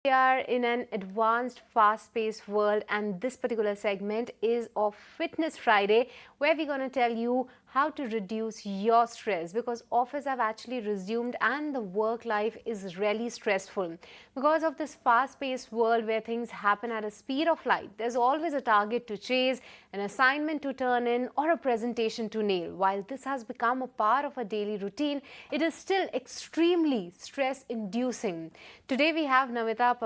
We are in an advanced, fast paced world, and this particular segment is of Fitness Friday, where we're going to tell you how to reduce your stress because office have actually resumed and the work life is really stressful. Because of this fast paced world where things happen at a speed of light, there's always a target to chase, an assignment to turn in, or a presentation to nail. While this has become a part of a daily routine, it is still extremely stress inducing. Today, we have Namita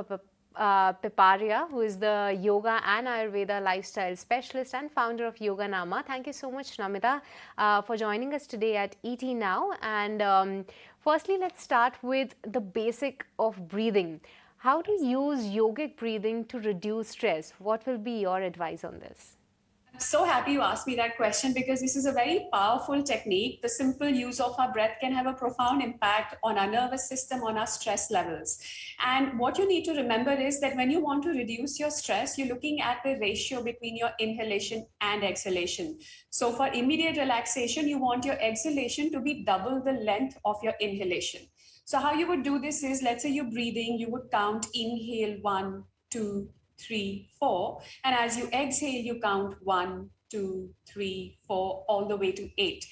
Piparaiya, who is the yoga and Ayurveda lifestyle specialist and founder of Yoganama. Thank you so much, Namita, for joining us today at ET Now. And firstly, let's start with the basic of breathing. How to use yogic breathing to reduce stress? What will be your advice on this? I'm so happy you asked me that question because this is a very powerful technique. The simple use of our breath can have a profound impact on our nervous system, on our stress levels. And what you need to remember is that when you want to reduce your stress, you're looking at the ratio between your inhalation and exhalation. So for immediate relaxation, you want your exhalation to be double the length of your inhalation. So how you would do this is, let's say you're breathing, you would count inhale 1, 2, 3, 4. And as you exhale, you count 1, 2, 3, 4, all the way to 8.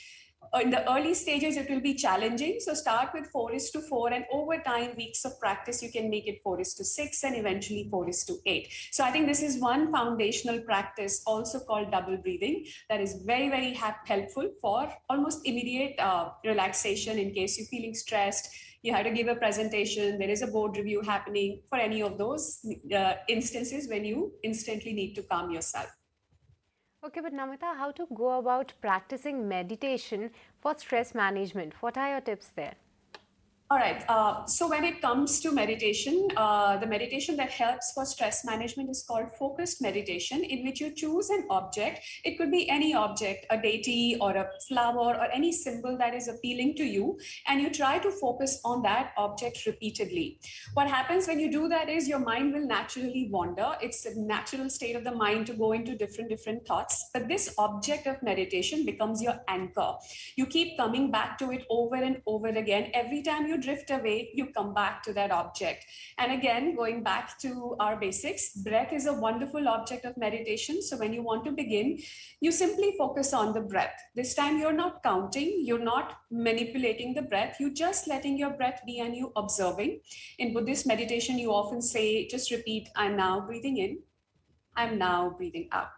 In the early stages, it will be challenging. So start with 4 is to 4, and over time, weeks of practice, you can make it 4 is to 6, and eventually 4 is to 8. So I think this is one foundational practice, also called double breathing, that is very, very helpful for almost immediate relaxation in case you're feeling stressed. You have to give a presentation, there is a board review happening, for any of those instances when you instantly need to calm yourself. Okay, but Namita, how to go about practicing meditation for stress management? What are your tips there? All right. So when it comes to meditation, the meditation that helps for stress management is called focused meditation, in which you choose an object. It could be any object, a deity or a flower or any symbol that is appealing to you, and you try to focus on that object repeatedly. What happens when you do that is your mind will naturally wander. It's a natural state of the mind to go into different thoughts. But this object of meditation becomes your anchor. You keep coming back to it over and over again. Every time you drift away, you come back to that object. And again, going back to our basics, breath is a wonderful object of meditation. So when you want to begin, you simply focus on the breath. This time you're not counting, you're not manipulating the breath, you're just letting your breath be and you observing. In Buddhist meditation, you often say, just repeat, I'm now breathing in, I'm now breathing out.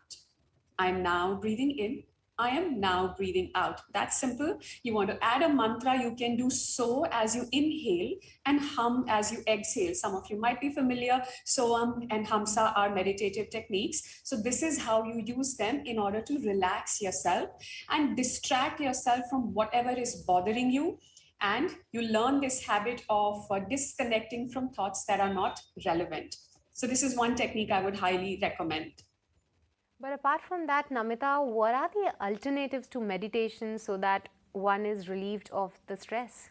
I'm now breathing in. I am now breathing out. That's simple. You want to add a mantra, you can do so as you inhale and hum as you exhale. Some of you might be familiar. Soam and hamsa are meditative techniques. So this is how you use them in order to relax yourself and distract yourself from whatever is bothering you. And you learn this habit of disconnecting from thoughts that are not relevant. So this is one technique I would highly recommend. But apart from that, Namita, what are the alternatives to meditation so that one is relieved of the stress?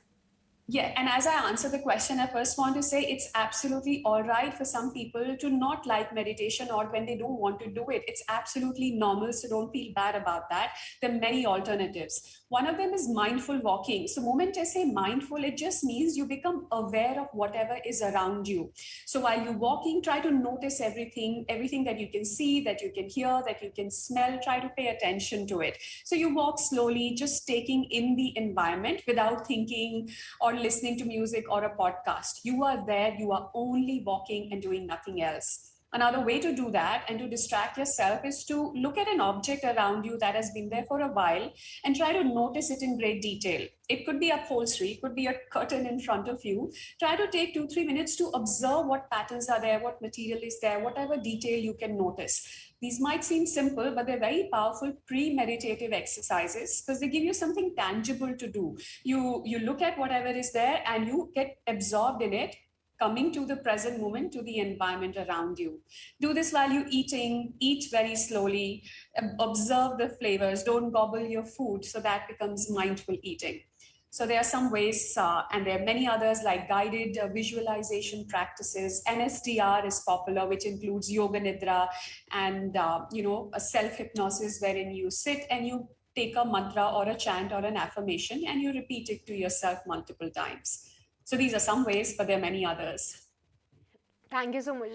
Yeah, and as I answer the question, I first want to say it's absolutely all right for some people to not like meditation or when they don't want to do it. It's absolutely normal, so don't feel bad about that. There are many alternatives. One of them is mindful walking. So, moment I say mindful, it just means you become aware of whatever is around you. So, while you're walking, try to notice everything that you can see, that you can hear, that you can smell. Try to pay attention to it. So, you walk slowly, just taking in the environment without thinking or listening to music or a podcast. You are there, you are only walking and doing nothing else. Another way to do that and to distract yourself is to look at an object around you that has been there for a while and try to notice it in great detail. It could be upholstery, it could be a curtain in front of you. Try to take 2, 3 minutes to observe what patterns are there, what material is there, whatever detail you can notice. These might seem simple, but they're very powerful pre-meditative exercises because they give you something tangible to do. You look at whatever is there and you get absorbed in it, coming to the present moment, to the environment around you. Do this while you're eating, eat very slowly, observe the flavors, don't gobble your food, so that becomes mindful eating. So there are some ways, and there are many others like guided visualization practices. NSDR is popular, which includes yoga nidra and a self hypnosis wherein you sit and you take a mantra or a chant or an affirmation and you repeat it to yourself multiple times. So these are some ways, but there are many others. Thank you so much.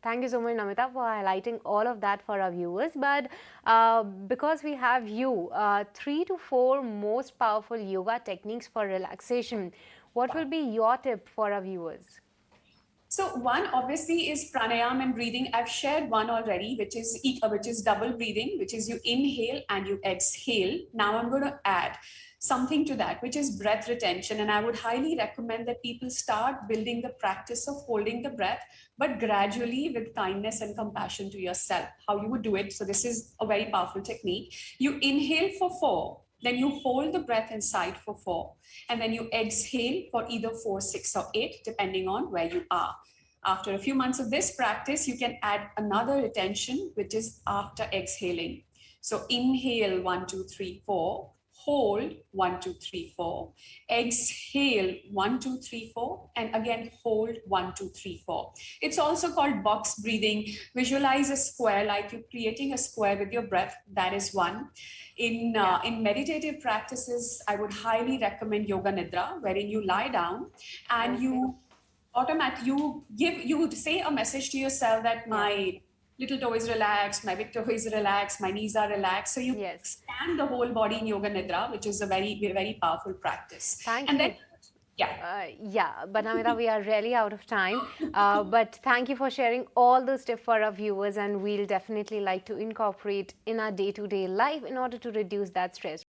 Thank you so much, Namita, for highlighting all of that for our viewers. But because we have you, 3 to 4 most powerful yoga techniques for relaxation, what will be your tip for our viewers? So one obviously is pranayama and breathing. I've shared one already, which is double breathing, which is you inhale and you exhale. Now I'm going to add something to that, which is breath retention. And I would highly recommend that people start building the practice of holding the breath, but gradually with kindness and compassion to yourself. How you would do it. So this is a very powerful technique. You inhale for 4, then you hold the breath inside for 4, and then you exhale for either 4, 6, or 8, depending on where you are. After a few months of this practice, you can add another retention, which is after exhaling. So inhale 1, 2, 3, 4, hold 1, 2, 3, 4, exhale 1, 2, 3, 4, and again hold 1, 2, 3, 4. It's also called box breathing. Visualize a square, like you're creating a square with your breath. That is one. In meditative practices, I would highly recommend yoga nidra, wherein you lie down and Okay. you say a message to yourself that Yes. my little toe is relaxed, my big toe is relaxed, my knees are relaxed. So you Yes. scan the whole body in yoga nidra, which is a very powerful practice. Thank And then you. yeah. Yeah, but Namita, we are really out of time. But thank you for sharing all those tips for our viewers, and we'll definitely like to incorporate in our day-to-day life in order to reduce that stress.